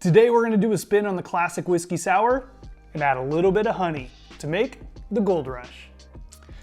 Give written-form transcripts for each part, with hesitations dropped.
Today we're gonna do a spin on the classic whiskey sour and add a little bit of honey to make the Goldrush.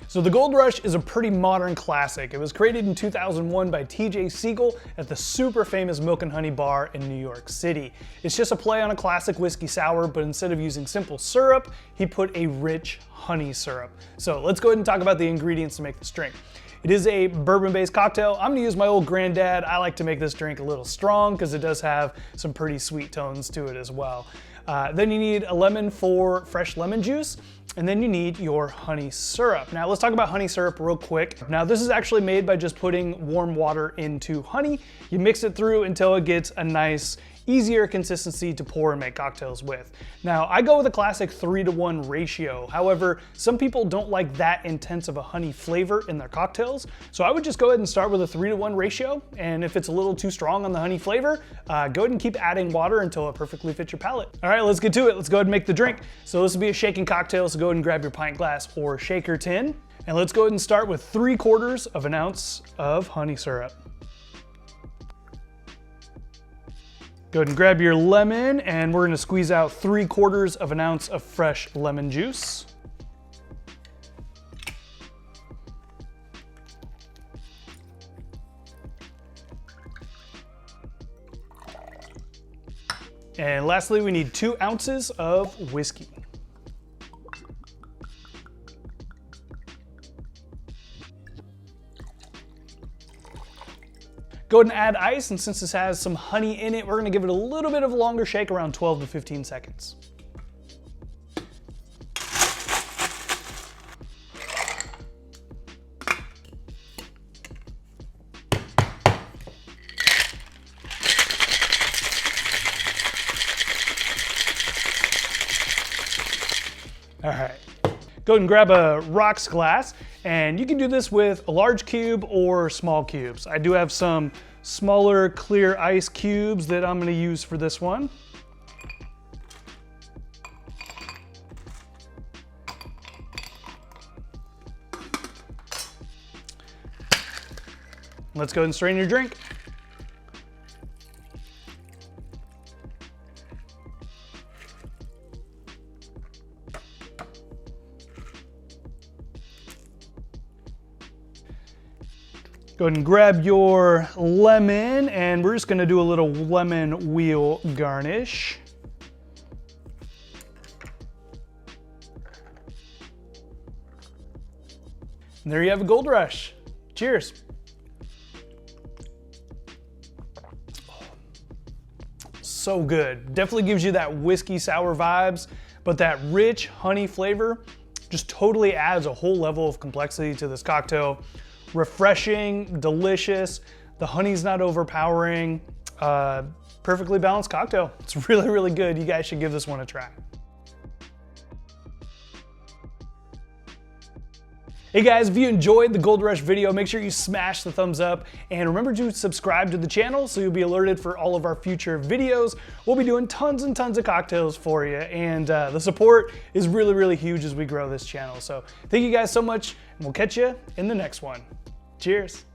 So the Goldrush is a pretty modern classic. It was created in 2001 by Siegal at the super famous Milk and Honey bar in New York City. It's just a play on a classic whiskey sour, but instead of using simple syrup, he put a rich honey syrup. So let's go ahead and talk about the ingredients to make this drink. It is a bourbon-based cocktail. I'm gonna use my old granddad. I like to make this drink a little strong because it does have some pretty sweet tones to it as well. Then you need a lemon for fresh lemon juice, and then you need your honey syrup. Now let's talk about honey syrup real quick. Now this is actually made by just putting warm water into honey. You mix it through until it gets a nice, easier consistency to pour and make cocktails with. Now I go with a classic 3-to-1 ratio. However, some people don't like that intense of a honey flavor in their cocktails. So I would just go ahead and start with a 3-to-1 ratio. And if it's a little too strong on the honey flavor, go ahead and keep adding water until it perfectly fits your palate. All right, let's get to it. Let's go ahead and make the drink. So this will be a shaking cocktail. So go ahead and grab your pint glass or shaker tin. And let's go ahead and start with 3/4 of an ounce of honey syrup. Go ahead and grab your lemon, and we're gonna squeeze out 3/4 of an ounce of fresh lemon juice. And lastly, we need 2 ounces of whiskey. Go ahead and add ice, and since this has some honey in it, we're gonna give it a little bit of a longer shake, around 12 to 15 seconds. All right, go ahead and grab a rocks glass, and you can do this with a large cube or small cubes. I do have some smaller clear ice cubes that I'm gonna use for this one. Let's go ahead and strain your drink. Go ahead and grab your lemon, and we're just gonna do a little lemon wheel garnish. And there you have a Goldrush. Cheers. So good. Definitely gives you that whiskey sour vibes, but that rich honey flavor just totally adds a whole level of complexity to this cocktail. Refreshing, delicious. The honey's not overpowering. Perfectly balanced cocktail. It's really, really good. You guys should give this one a try. Hey guys, if you enjoyed the Goldrush video, make sure you smash the thumbs up, and remember to subscribe to the channel so you'll be alerted for all of our future videos. We'll be doing tons and tons of cocktails for you, and the support is really, really huge as we grow this channel. So thank you guys so much, and we'll catch you in the next one. Cheers.